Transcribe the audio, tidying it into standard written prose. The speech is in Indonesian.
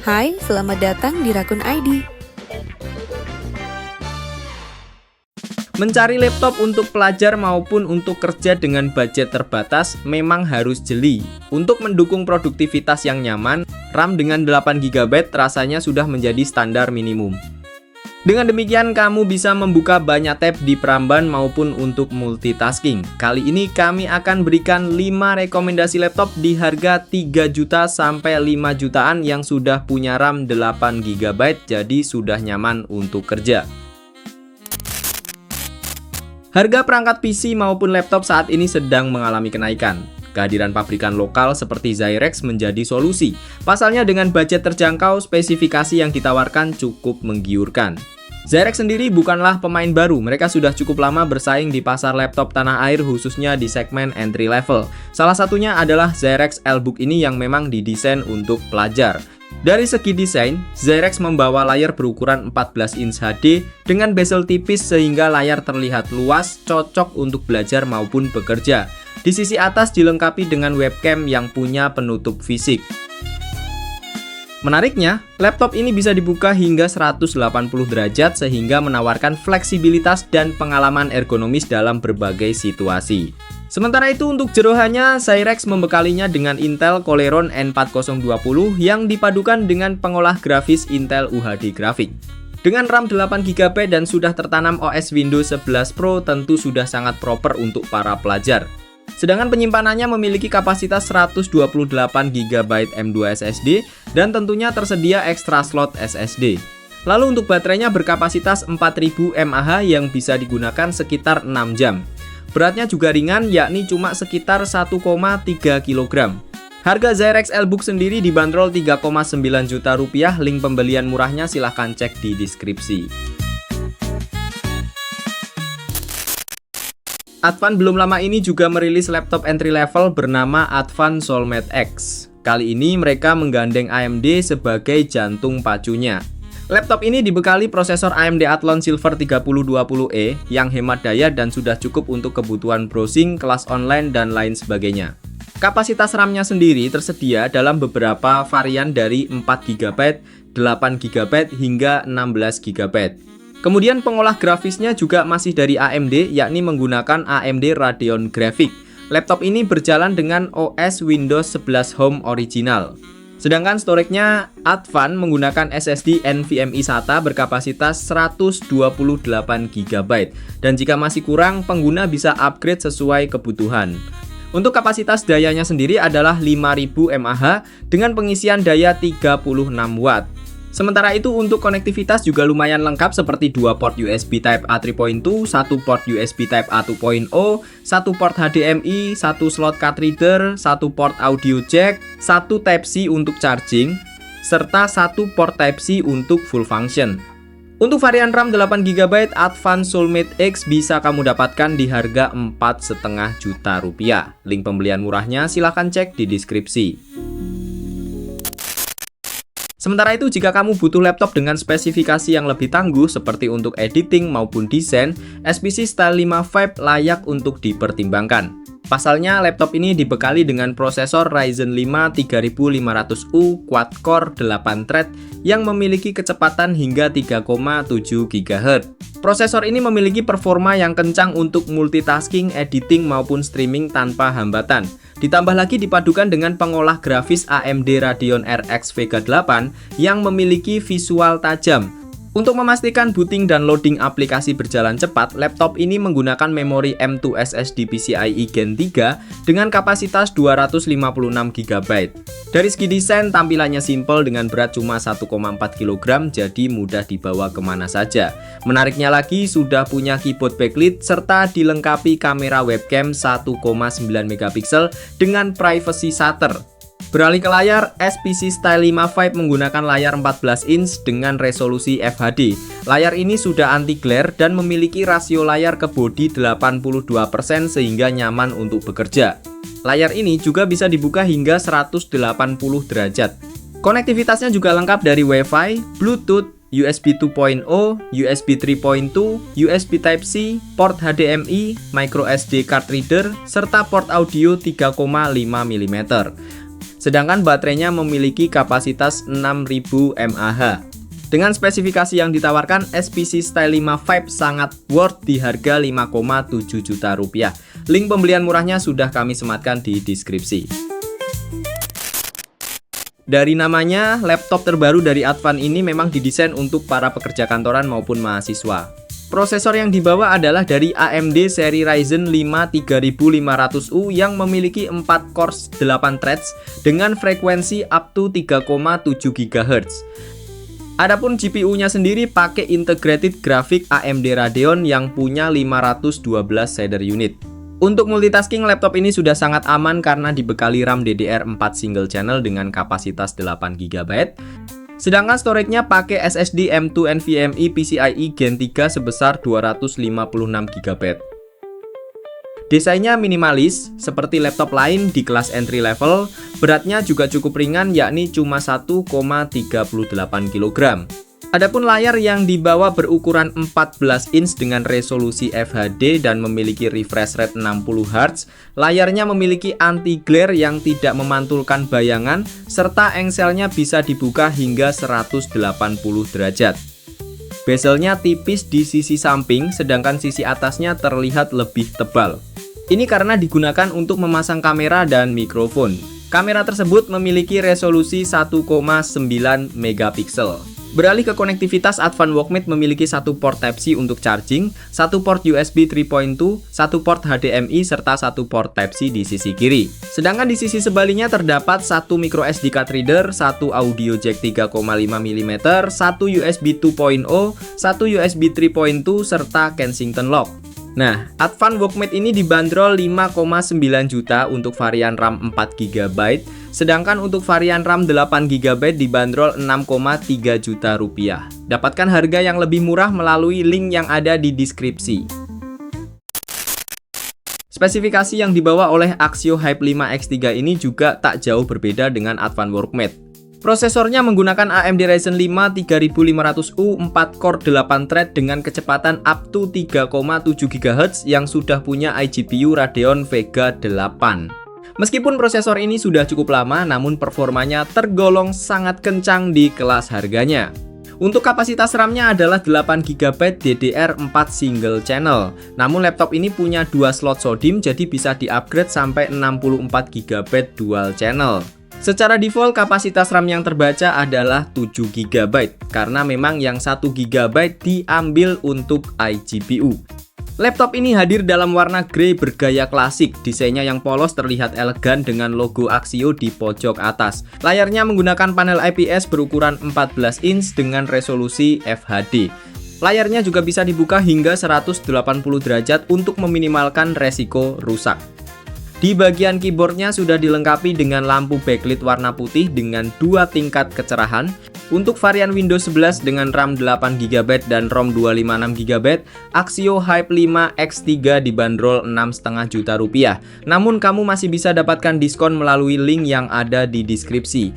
Hai, selamat datang di Rakun ID. Mencari laptop untuk pelajar maupun untuk kerja dengan budget terbatas memang harus jeli. Untuk mendukung produktivitas yang nyaman, RAM dengan 8GB rasanya sudah menjadi standar minimum. Dengan demikian, kamu bisa membuka banyak tab di peramban maupun untuk multitasking. Kali ini kami akan berikan 5 rekomendasi laptop di harga 3 juta sampai 5 jutaan yang sudah punya RAM 8GB, jadi sudah nyaman untuk kerja. Harga perangkat PC maupun laptop saat ini sedang mengalami kenaikan. Kehadiran pabrikan lokal seperti Zyrex menjadi solusi. Pasalnya dengan budget terjangkau, spesifikasi yang ditawarkan cukup menggiurkan. Zyrex sendiri bukanlah pemain baru, mereka sudah cukup lama bersaing di pasar laptop tanah air khususnya di segmen entry level. Salah satunya adalah Zyrex ElBook ini yang memang didesain untuk pelajar. Dari segi desain, Zyrex membawa layar berukuran 14 inch HD dengan bezel tipis sehingga layar terlihat luas, cocok untuk belajar maupun bekerja. Di sisi atas dilengkapi dengan webcam yang punya penutup fisik. Menariknya, laptop ini bisa dibuka hingga 180 derajat sehingga menawarkan fleksibilitas dan pengalaman ergonomis dalam berbagai situasi. Sementara itu untuk jerohannya, Zyrex membekalinya dengan Intel Celeron N4020 yang dipadukan dengan pengolah grafis Intel UHD Graphic. Dengan RAM 8GB dan sudah tertanam OS Windows 11 Pro tentu sudah sangat proper untuk para pelajar. Sedangkan penyimpanannya memiliki kapasitas 128GB M.2 SSD dan tentunya tersedia ekstra slot SSD. Lalu untuk baterainya berkapasitas 4000 mAh yang bisa digunakan sekitar 6 jam. Beratnya juga ringan, yakni cuma sekitar 1,3 kg. Harga Zyrex ElBook sendiri dibanderol 3,9 juta rupiah. Link pembelian murahnya silahkan cek di deskripsi. Advan belum lama ini juga merilis laptop entry level bernama Advan Soulmate X. Kali ini mereka menggandeng AMD sebagai jantung pacunya. Laptop ini dibekali prosesor AMD Athlon Silver 3020E yang hemat daya dan sudah cukup untuk kebutuhan browsing, kelas online, dan lain sebagainya. Kapasitas RAM-nya sendiri tersedia dalam beberapa varian dari 4GB, 8GB, hingga 16GB. Kemudian pengolah grafisnya juga masih dari AMD, yakni menggunakan AMD Radeon Graphics. Laptop ini berjalan dengan OS Windows 11 Home original. Sedangkan storage-nya Advan menggunakan SSD NVMe SATA berkapasitas 128GB. Dan jika masih kurang, pengguna bisa upgrade sesuai kebutuhan. Untuk kapasitas dayanya sendiri adalah 5000 mAh dengan pengisian daya 36 Watt. Sementara itu untuk konektivitas juga lumayan lengkap seperti 2 port USB Type A 3.2, 1 port USB Type A 2.0, 1 port HDMI, 1 slot card reader, 1 port audio jack, 1 Type-C untuk charging, serta 1 port Type-C untuk full function. Untuk varian RAM 8GB Advan Soulmate X bisa kamu dapatkan di harga 4,5 juta rupiah. Link pembelian murahnya silahkan cek di deskripsi. Sementara itu, jika kamu butuh laptop dengan spesifikasi yang lebih tangguh seperti untuk editing maupun desain, SPC Style 5 Vibe layak untuk dipertimbangkan. Pasalnya, laptop ini dibekali dengan prosesor Ryzen 5 3500U quad-core 8 thread yang memiliki kecepatan hingga 3,7 GHz. Prosesor ini memiliki performa yang kencang untuk multitasking, editing maupun streaming tanpa hambatan. Ditambah lagi dipadukan dengan pengolah grafis AMD Radeon RX Vega 8 yang memiliki visual tajam. Untuk memastikan booting dan loading aplikasi berjalan cepat, laptop ini menggunakan memori M.2 SSD PCIe Gen 3 dengan kapasitas 256GB. Dari segi desain, tampilannya simple dengan berat cuma 1,4 kg, jadi mudah dibawa kemana saja. Menariknya lagi, sudah punya keyboard backlit serta dilengkapi kamera webcam 1,9MP dengan privacy shutter. Beralih ke layar, SPC Style 5 Vibe menggunakan layar 14 inch dengan resolusi FHD. Layar ini sudah anti-glare dan memiliki rasio layar ke bodi 82% sehingga nyaman untuk bekerja. Layar ini juga bisa dibuka hingga 180 derajat. Konektivitasnya juga lengkap dari Wi-Fi, Bluetooth, USB 2.0, USB 3.2, USB Type-C, port HDMI, microSD card reader, serta port audio 3,5 mm. sedangkan baterainya memiliki kapasitas 6000 mAh. Dengan spesifikasi yang ditawarkan, SPC Style 5 Vibe sangat worth di harga 5,7 juta rupiah. Link pembelian murahnya sudah kami sematkan di deskripsi. Dari namanya, laptop terbaru dari Advan ini memang didesain untuk para pekerja kantoran maupun mahasiswa. Prosesor yang dibawa adalah dari AMD seri Ryzen 5 3500U yang memiliki 4 cores 8 threads dengan frekuensi up to 3,7 GHz. Adapun GPU-nya sendiri pakai integrated graphic AMD Radeon yang punya 512 shader unit. Untuk multitasking, laptop ini sudah sangat aman karena dibekali RAM DDR4 single channel dengan kapasitas 8 GB. Sedangkan storage-nya pakai SSD M2 NVMe PCIe Gen 3 sebesar 256 GB. Desainnya minimalis, seperti laptop lain di kelas entry level, beratnya juga cukup ringan yakni cuma 1,38 kg. Adapun layar yang dibawa berukuran 14 inch dengan resolusi FHD dan memiliki refresh rate 60 Hz, layarnya memiliki anti-glare yang tidak memantulkan bayangan, serta engselnya bisa dibuka hingga 180 derajat. Bezelnya tipis di sisi samping, sedangkan sisi atasnya terlihat lebih tebal. Ini karena digunakan untuk memasang kamera dan mikrofon. Kamera tersebut memiliki resolusi 1,9 megapiksel. Beralih ke konektivitas, Advan Walkmate memiliki satu port Type-C untuk charging, satu port USB 3.2, satu port HDMI, serta satu port Type-C di sisi kiri. Sedangkan di sisi sebaliknya terdapat satu micro SD card reader, satu audio jack 3,5 mm, satu USB 2.0, satu USB 3.2, serta Kensington lock. Nah, Advan Walkmate ini dibanderol 5,9 juta untuk varian RAM 4 GB, sedangkan untuk varian RAM 8 GB dibanderol 6,3 juta rupiah. Dapatkan harga yang lebih murah melalui link yang ada di deskripsi. Spesifikasi yang dibawa oleh Axio Hype 5 X3 ini juga tak jauh berbeda dengan Advan Walkmate. Prosesornya menggunakan AMD Ryzen 5 3500U 4 core 8 thread dengan kecepatan up to 3,7 GHz yang sudah punya iGPU Radeon Vega 8. Meskipun prosesor ini sudah cukup lama, namun performanya tergolong sangat kencang di kelas harganya. Untuk kapasitas RAM-nya adalah 8 GB DDR4 single channel. Namun laptop ini punya 2 slot SODIMM, jadi bisa di-upgrade sampai 64 GB dual channel. Secara default kapasitas RAM yang terbaca adalah 7 GB karena memang yang 1 GB diambil untuk iGPU. Laptop ini hadir dalam warna grey bergaya klasik, desainnya yang polos terlihat elegan dengan logo Axio di pojok atas. Layarnya menggunakan panel IPS berukuran 14 inch dengan resolusi FHD. Layarnya juga bisa dibuka hingga 180 derajat untuk meminimalkan resiko rusak. Di bagian keyboardnya sudah dilengkapi dengan lampu backlit warna putih dengan 2 tingkat kecerahan. Untuk varian Windows 11 dengan RAM 8 GB dan ROM 256 GB, Axio Hype 5 X3 dibanderol 6,5 juta rupiah. Namun kamu masih bisa dapatkan diskon melalui link yang ada di deskripsi.